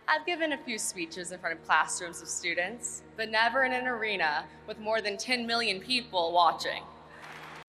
I've given a few speeches in front of classrooms of students, but never in an arena with more than 10 million people watching.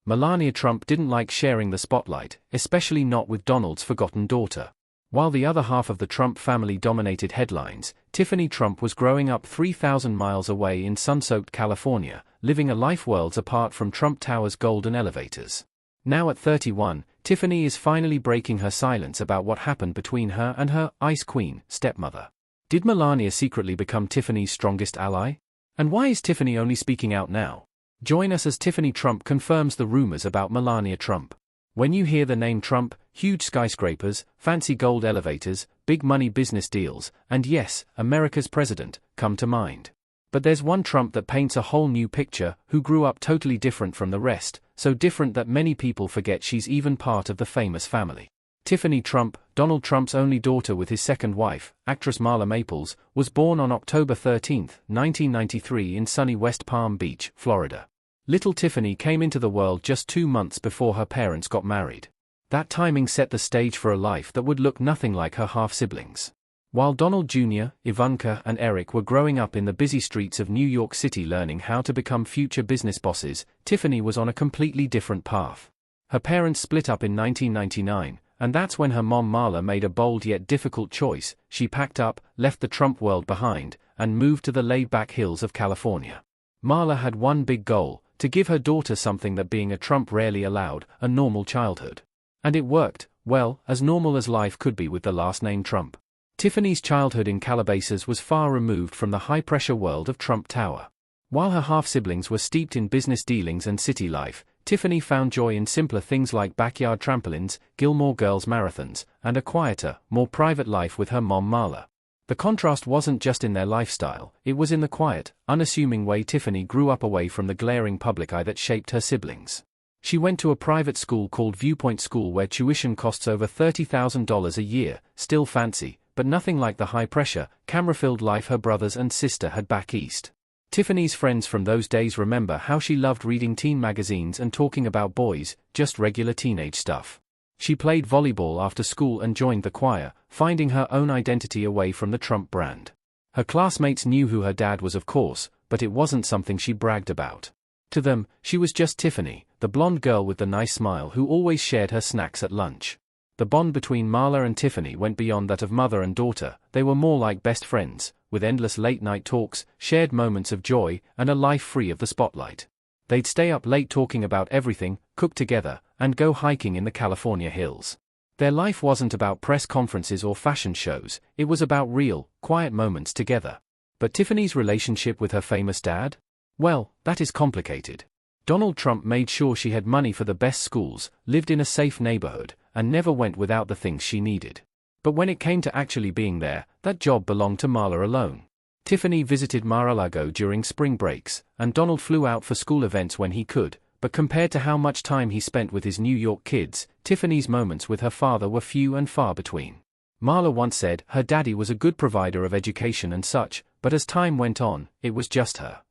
Melania Trump didn't like sharing the spotlight, especially not with Donald's forgotten daughter. While the other half of the Trump family dominated headlines, Tiffany Trump was growing up 3,000 miles away in sun-soaked California, living a life worlds apart from Trump Tower's golden elevators. Now at 31, Tiffany is finally breaking her silence about what happened between her and her Ice Queen stepmother. Did Melania secretly become Tiffany's strongest ally? And why is Tiffany only speaking out now? Join us as Tiffany Trump confirms the rumors about Melania Trump. When you hear the name Trump, huge skyscrapers, fancy gold elevators, big money business deals, and yes, America's president, come to mind. But there's one Trump that paints a whole new picture, who grew up totally different from the rest, so different that many people forget she's even part of the famous family. Tiffany Trump, Donald Trump's only daughter with his second wife, actress Marla Maples, was born on October 13, 1993 in sunny West Palm Beach, Florida. Little Tiffany came into the world just 2 months before her parents got married. That timing set the stage for a life that would look nothing like her half-siblings. While Donald Jr., Ivanka and Eric were growing up in the busy streets of New York City learning how to become future business bosses, Tiffany was on a completely different path. Her parents split up in 1999, and that's when her mom Marla made a bold yet difficult choice. She packed up, left the Trump world behind, and moved to the laid-back hills of California. Marla had one big goal: to give her daughter something that being a Trump rarely allowed, a normal childhood. And it worked, well, as normal as life could be with the last name Trump. Tiffany's childhood in Calabasas was far removed from the high-pressure world of Trump Tower. While her half-siblings were steeped in business dealings and city life, Tiffany found joy in simpler things like backyard trampolines, Gilmore Girls marathons, and a quieter, more private life with her mom Marla. The contrast wasn't just in their lifestyle, it was in the quiet, unassuming way Tiffany grew up away from the glaring public eye that shaped her siblings. She went to a private school called Viewpoint School where tuition costs over $30,000 a year, still fancy, but nothing like the high-pressure, camera-filled life her brothers and sister had back east. Tiffany's friends from those days remember how she loved reading teen magazines and talking about boys, just regular teenage stuff. She played volleyball after school and joined the choir, finding her own identity away from the Trump brand. Her classmates knew who her dad was, of course, but it wasn't something she bragged about. To them, she was just Tiffany, the blonde girl with the nice smile who always shared her snacks at lunch. The bond between Marla and Tiffany went beyond that of mother and daughter. They were more like best friends, with endless late-night talks, shared moments of joy, and a life free of the spotlight. They'd stay up late talking about everything, cook together, and go hiking in the California hills. Their life wasn't about press conferences or fashion shows, it was about real, quiet moments together. But Tiffany's relationship with her famous dad? Well, that is complicated. Donald Trump made sure she had money for the best schools, lived in a safe neighborhood, and never went without the things she needed. But when it came to actually being there, that job belonged to Marla alone. Tiffany visited Mar-a-Lago during spring breaks, and Donald flew out for school events when he could, but compared to how much time he spent with his New York kids, Tiffany's moments with her father were few and far between. Marla once said her daddy was a good provider of education and such, but as time went on, it was just her.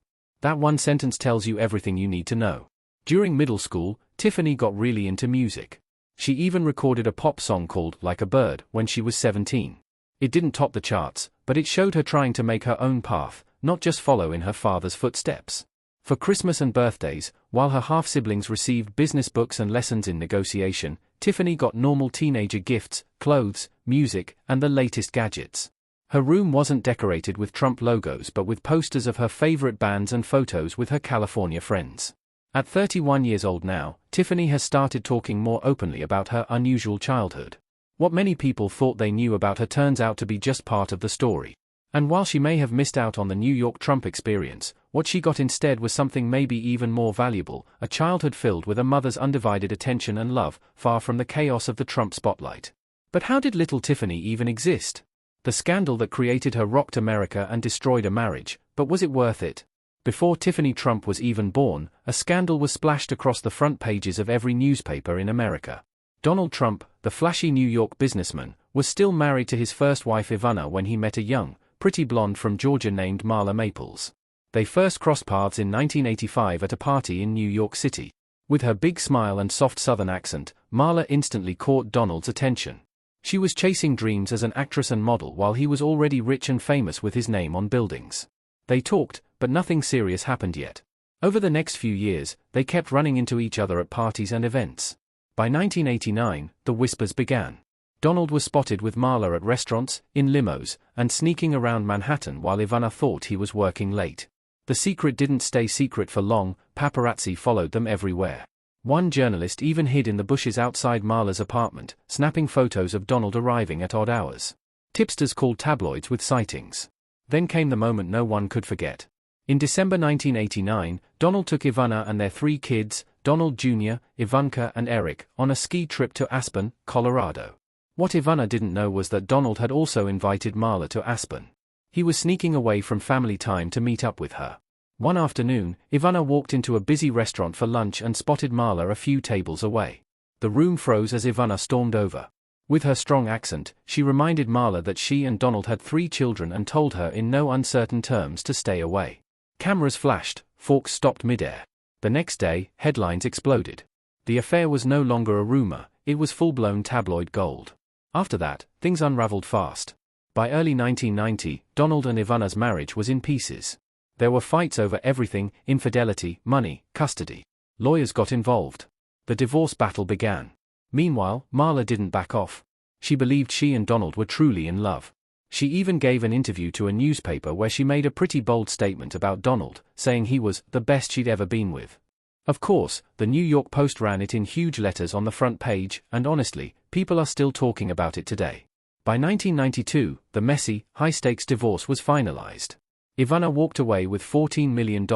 That one sentence tells you everything you need to know. During middle school, Tiffany got really into music. She even recorded a pop song called Like a Bird when she was 17. It didn't top the charts, but it showed her trying to make her own path, not just follow in her father's footsteps. For Christmas and birthdays, while her half-siblings received business books and lessons in negotiation, Tiffany got normal teenager gifts, clothes, music, and the latest gadgets. Her room wasn't decorated with Trump logos but with posters of her favorite bands and photos with her California friends. At 31 years old now, Tiffany has started talking more openly about her unusual childhood. What many people thought they knew about her turns out to be just part of the story. And while she may have missed out on the New York Trump experience, what she got instead was something maybe even more valuable, a childhood filled with a mother's undivided attention and love, far from the chaos of the Trump spotlight. But how did little Tiffany even exist? The scandal that created her rocked America and destroyed a marriage, but was it worth it? Before Tiffany Trump was even born, a scandal was splashed across the front pages of every newspaper in America. Donald Trump, the flashy New York businessman, was still married to his first wife Ivana when he met a young, pretty blonde from Georgia named Marla Maples. They first crossed paths in 1985 at a party in New York City. With her big smile and soft southern accent, Marla instantly caught Donald's attention. She was chasing dreams as an actress and model while he was already rich and famous with his name on buildings. They talked, but nothing serious happened yet. Over the next few years, they kept running into each other at parties and events. By 1989, the whispers began. Donald was spotted with Marla at restaurants, in limos, and sneaking around Manhattan while Ivana thought he was working late. The secret didn't stay secret for long. Paparazzi followed them everywhere. One journalist even hid in the bushes outside Marla's apartment, snapping photos of Donald arriving at odd hours. Tipsters called tabloids with sightings. Then came the moment no one could forget. In December 1989, Donald took Ivana and their 3 kids, Donald Jr., Ivanka and Eric, on a ski trip to Aspen, Colorado. What Ivana didn't know was that Donald had also invited Marla to Aspen. He was sneaking away from family time to meet up with her. One afternoon, Ivana walked into a busy restaurant for lunch and spotted Marla a few tables away. The room froze as Ivana stormed over. With her strong accent, she reminded Marla that she and Donald had 3 children and told her in no uncertain terms to stay away. Cameras flashed, forks stopped midair. The next day, headlines exploded. The affair was no longer a rumor, it was full-blown tabloid gold. After that, things unraveled fast. By early 1990, Donald and Ivana's marriage was in pieces. There were fights over everything: infidelity, money, custody. Lawyers got involved. The divorce battle began. Meanwhile, Marla didn't back off. She believed she and Donald were truly in love. She even gave an interview to a newspaper where she made a pretty bold statement about Donald, saying he was the best she'd ever been with. Of course, the New York Post ran it in huge letters on the front page, and honestly, people are still talking about it today. By 1992, the messy, high-stakes divorce was finalized. Ivana walked away with $14 million,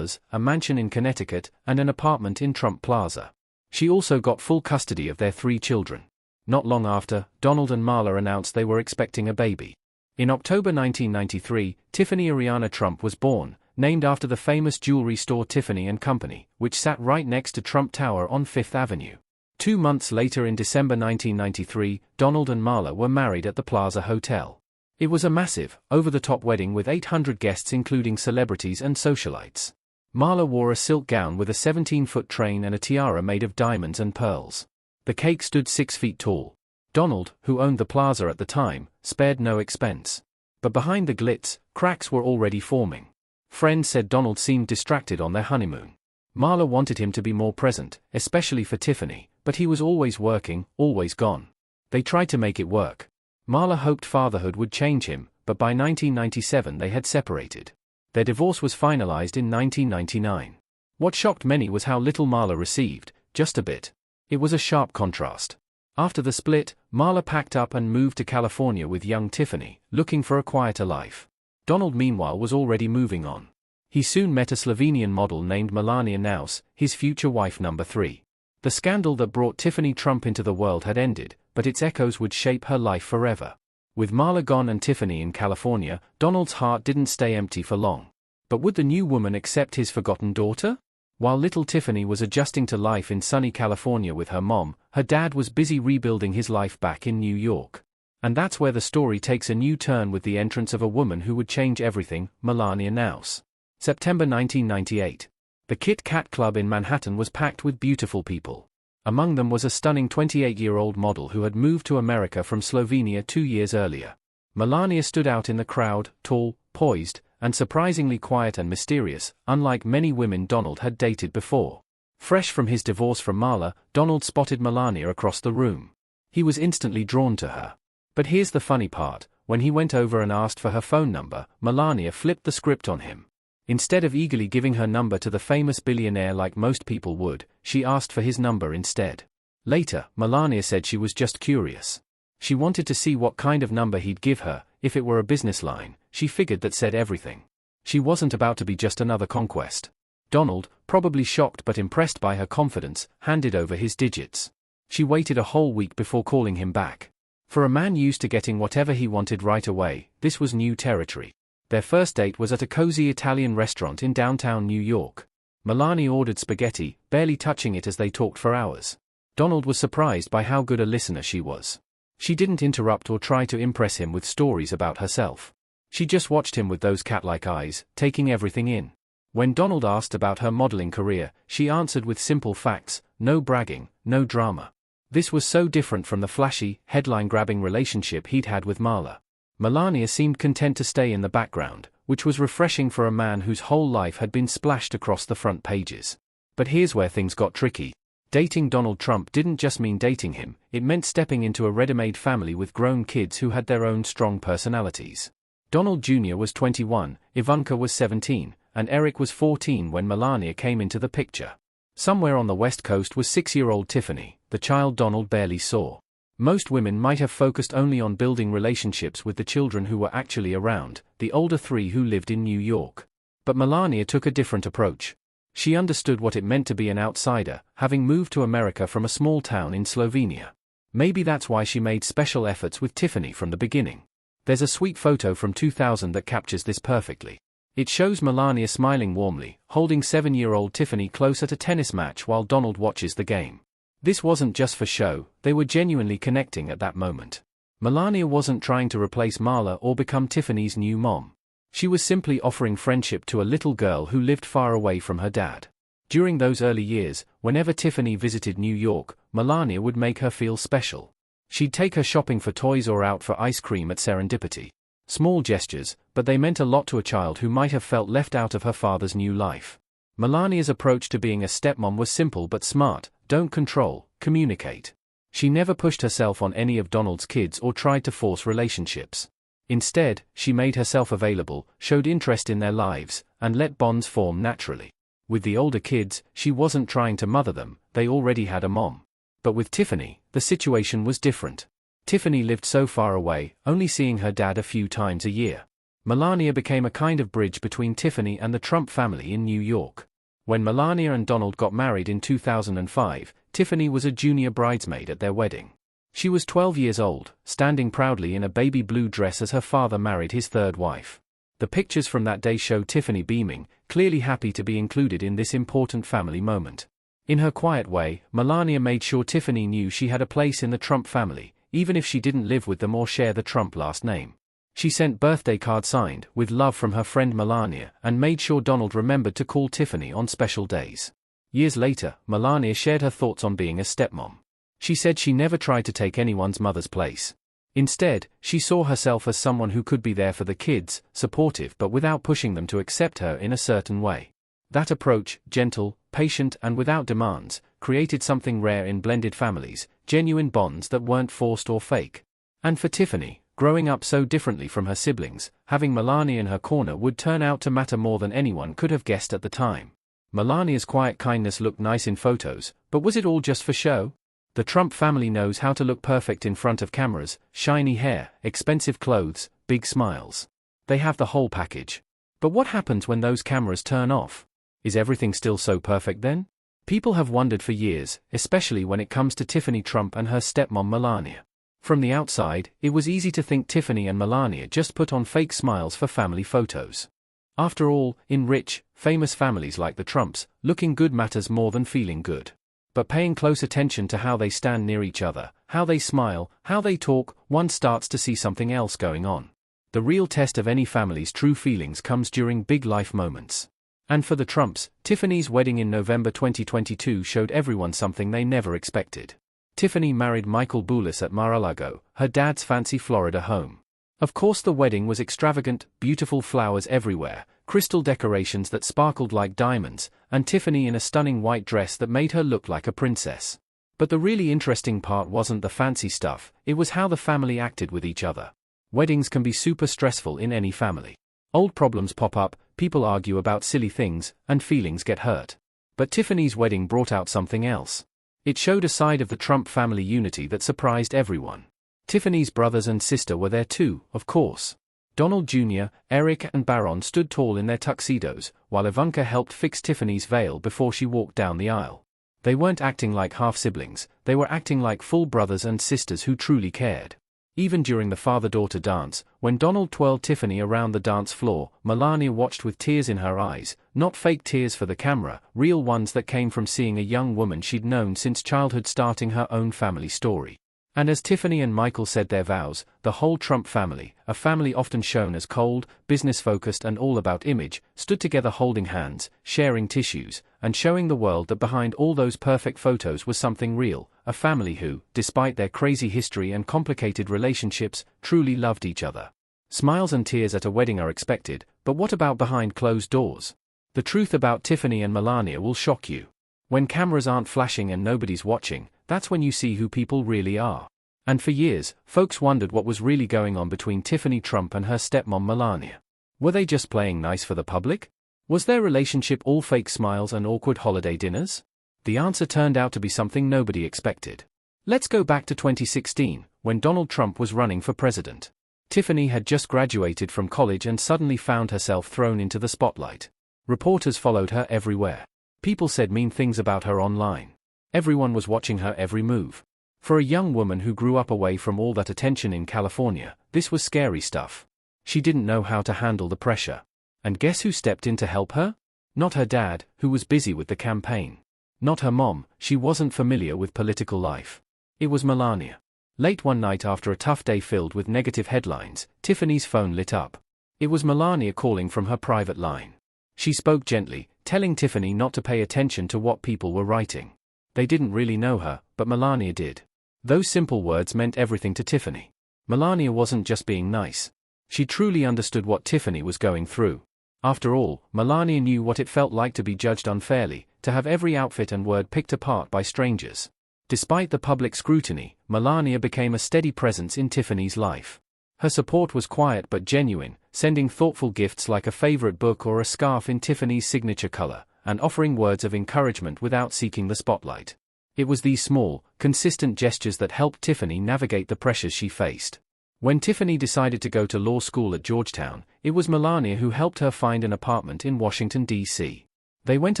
a mansion in Connecticut, and an apartment in Trump Plaza. She also got full custody of their 3 children. Not long after, Donald and Marla announced they were expecting a baby. In October 1993, Tiffany Trump was born, named after the famous jewelry store Tiffany & Company, which sat right next to Trump Tower on Fifth Avenue. 2 months later, in December 1993, Donald and Marla were married at the Plaza Hotel. It was a massive, over-the-top wedding with 800 guests including celebrities and socialites. Marla wore a silk gown with a 17-foot train and a tiara made of diamonds and pearls. The cake stood 6 feet tall. Donald, who owned the plaza at the time, spared no expense. But behind the glitz, cracks were already forming. Friends said Donald seemed distracted on their honeymoon. Marla wanted him to be more present, especially for Tiffany, but he was always working, always gone. They tried to make it work. Marla hoped fatherhood would change him, but by 1997 they had separated. Their divorce was finalized in 1999. What shocked many was how little Marla received, just a bit. It was a sharp contrast. After the split, Marla packed up and moved to California with young Tiffany, looking for a quieter life. Donald meanwhile was already moving on. He soon met a Slovenian model named Melania Trump, his future wife number 3. The scandal that brought Tiffany Trump into the world had ended, but its echoes would shape her life forever. With Marla gone and Tiffany in California, Donald's heart didn't stay empty for long. But would the new woman accept his forgotten daughter? While little Tiffany was adjusting to life in sunny California with her mom, her dad was busy rebuilding his life back in New York. And that's where the story takes a new turn with the entrance of a woman who would change everything, Melania Trump. September 1998. The Kit Kat Club in Manhattan was packed with beautiful people. Among them was a stunning 28-year-old model who had moved to America from Slovenia 2 years earlier. Melania stood out in the crowd, tall, poised, and surprisingly quiet and mysterious, unlike many women Donald had dated before. Fresh from his divorce from Marla, Donald spotted Melania across the room. He was instantly drawn to her. But here's the funny part: when he went over and asked for her phone number, Melania flipped the script on him. Instead of eagerly giving her number to the famous billionaire like most people would, she asked for his number instead. Later, Melania said she was just curious. She wanted to see what kind of number he'd give her. If it were a business line, she figured that said everything. She wasn't about to be just another conquest. Donald, probably shocked but impressed by her confidence, handed over his digits. She waited a whole week before calling him back. For a man used to getting whatever he wanted right away, this was new territory. Their first date was at a cozy Italian restaurant in downtown New York. Melania ordered spaghetti, barely touching it as they talked for hours. Donald was surprised by how good a listener she was. She didn't interrupt or try to impress him with stories about herself. She just watched him with those cat-like eyes, taking everything in. When Donald asked about her modeling career, she answered with simple facts: no bragging, no drama. This was so different from the flashy, headline-grabbing relationship he'd had with Marla. Melania seemed content to stay in the background, which was refreshing for a man whose whole life had been splashed across the front pages. But here's where things got tricky. Dating Donald Trump didn't just mean dating him, it meant stepping into a ready-made family with grown kids who had their own strong personalities. Donald Jr. was 21, Ivanka was 17, and Eric was 14 when Melania came into the picture. Somewhere on the West Coast was 6-year-old Tiffany, the child Donald barely saw. Most women might have focused only on building relationships with the children who were actually around, the older three who lived in New York. But Melania took a different approach. She understood what it meant to be an outsider, having moved to America from a small town in Slovenia. Maybe that's why she made special efforts with Tiffany from the beginning. There's a sweet photo from 2000 that captures this perfectly. It shows Melania smiling warmly, holding 7-year-old Tiffany close at a tennis match while Donald watches the game. This wasn't just for show, they were genuinely connecting at that moment. Melania wasn't trying to replace Marla or become Tiffany's new mom. She was simply offering friendship to a little girl who lived far away from her dad. During those early years, whenever Tiffany visited New York, Melania would make her feel special. She'd take her shopping for toys or out for ice cream at Serendipity. Small gestures, but they meant a lot to a child who might have felt left out of her father's new life. Melania's approach to being a stepmom was simple but smart: don't control, communicate. She never pushed herself on any of Donald's kids or tried to force relationships. Instead, she made herself available, showed interest in their lives, and let bonds form naturally. With the older kids, she wasn't trying to mother them, they already had a mom. But with Tiffany, the situation was different. Tiffany lived so far away, only seeing her dad a few times a year. Melania became a kind of bridge between Tiffany and the Trump family in New York. When Melania and Donald got married in 2005, Tiffany was a junior bridesmaid at their wedding. She was 12 years old, standing proudly in a baby blue dress as her father married his third wife. The pictures from that day show Tiffany beaming, clearly happy to be included in this important family moment. In her quiet way, Melania made sure Tiffany knew she had a place in the Trump family, even if she didn't live with them or share the Trump last name. She sent birthday cards signed, "With love from her friend Melania," and made sure Donald remembered to call Tiffany on special days. Years later, Melania shared her thoughts on being a stepmom. She said she never tried to take anyone's mother's place. Instead, she saw herself as someone who could be there for the kids, supportive but without pushing them to accept her in a certain way. That approach, gentle, patient and without demands, created something rare in blended families, genuine bonds that weren't forced or fake. And for Tiffany, growing up so differently from her siblings, having Melania in her corner would turn out to matter more than anyone could have guessed at the time. Melania's quiet kindness looked nice in photos, but was it all just for show? The Trump family knows how to look perfect in front of cameras: shiny hair, expensive clothes, big smiles. They have the whole package. But what happens when those cameras turn off? Is everything still so perfect then? People have wondered for years, especially when it comes to Tiffany Trump and her stepmom Melania. From the outside, it was easy to think Tiffany and Melania just put on fake smiles for family photos. After all, in rich, famous families like the Trumps, looking good matters more than feeling good. But paying close attention to how they stand near each other, how they smile, how they talk, one starts to see something else going on. The real test of any family's true feelings comes during big life moments. And for the Trumps, Tiffany's wedding in November 2022 showed everyone something they never expected. Tiffany married Michael Boulos at Mar-a-Lago, her dad's fancy Florida home. Of course the wedding was extravagant, beautiful flowers everywhere, crystal decorations that sparkled like diamonds, and Tiffany in a stunning white dress that made her look like a princess. But the really interesting part wasn't the fancy stuff, it was how the family acted with each other. Weddings can be super stressful in any family. Old problems pop up, people argue about silly things, and feelings get hurt. But Tiffany's wedding brought out something else. It showed a side of the Trump family unity that surprised everyone. Tiffany's brothers and sister were there too, of course. Donald Jr., Eric and Barron stood tall in their tuxedos, while Ivanka helped fix Tiffany's veil before she walked down the aisle. They weren't acting like half-siblings, they were acting like full brothers and sisters who truly cared. Even during the father-daughter dance, when Donald twirled Tiffany around the dance floor, Melania watched with tears in her eyes, not fake tears for the camera, real ones that came from seeing a young woman she'd known since childhood starting her own family story. And as Tiffany and Michael said their vows, the whole Trump family, a family often shown as cold, business-focused and all about image, stood together holding hands, sharing tissues, and showing the world that behind all those perfect photos was something real, a family who, despite their crazy history and complicated relationships, truly loved each other. Smiles and tears at a wedding are expected, but what about behind closed doors? The truth about Tiffany and Melania will shock you. When cameras aren't flashing and nobody's watching, that's when you see who people really are. And for years, folks wondered what was really going on between Tiffany Trump and her stepmom Melania. Were they just playing nice for the public? Was their relationship all fake smiles and awkward holiday dinners? The answer turned out to be something nobody expected. Let's go back to 2016, when Donald Trump was running for president. Tiffany had just graduated from college and suddenly found herself thrown into the spotlight. Reporters followed her everywhere. People said mean things about her online. Everyone was watching her every move. For a young woman who grew up away from all that attention in California, this was scary stuff. She didn't know how to handle the pressure. And guess who stepped in to help her? Not her dad, who was busy with the campaign. Not her mom, she wasn't familiar with political life. It was Melania. Late one night after a tough day filled with negative headlines, Tiffany's phone lit up. It was Melania calling from her private line. She spoke gently, telling Tiffany not to pay attention to what people were writing. They didn't really know her, but Melania did. Those simple words meant everything to Tiffany. Melania wasn't just being nice. She truly understood what Tiffany was going through. After all, Melania knew what it felt like to be judged unfairly, to have every outfit and word picked apart by strangers. Despite the public scrutiny, Melania became a steady presence in Tiffany's life. Her support was quiet but genuine, sending thoughtful gifts like a favorite book or a scarf in Tiffany's signature color, and offering words of encouragement without seeking the spotlight. It was these small, consistent gestures that helped Tiffany navigate the pressures she faced. When Tiffany decided to go to law school at Georgetown, it was Melania who helped her find an apartment in Washington, D.C. They went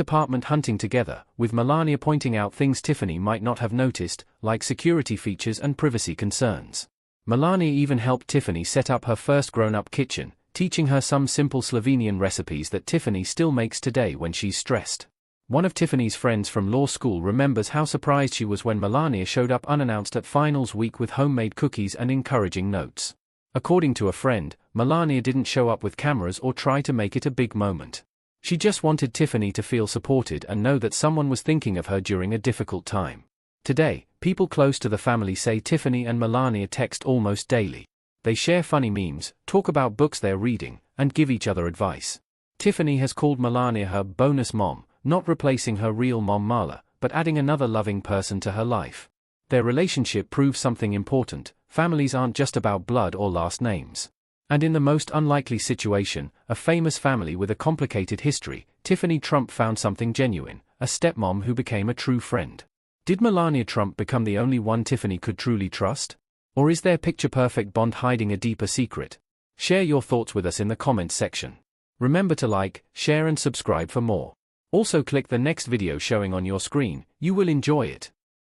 apartment hunting together, with Melania pointing out things Tiffany might not have noticed, like security features and privacy concerns. Melania even helped Tiffany set up her first grown-up kitchen, teaching her some simple Slovenian recipes that Tiffany still makes today when she's stressed. One of Tiffany's friends from law school remembers how surprised she was when Melania showed up unannounced at finals week with homemade cookies and encouraging notes. According to a friend, Melania didn't show up with cameras or try to make it a big moment. She just wanted Tiffany to feel supported and know that someone was thinking of her during a difficult time. Today, people close to the family say Tiffany and Melania text almost daily. They share funny memes, talk about books they're reading, and give each other advice. Tiffany has called Melania her bonus mom, not replacing her real mom Marla, but adding another loving person to her life. Their relationship proves something important: families aren't just about blood or last names. And in the most unlikely situation, a famous family with a complicated history, Tiffany Trump found something genuine, a stepmom who became a true friend. Did Melania Trump become the only one Tiffany could truly trust? Or is their picture-perfect bond hiding a deeper secret? Share your thoughts with us in the comments section. Remember to like, share and subscribe for more. Also click the next video showing on your screen, you will enjoy it.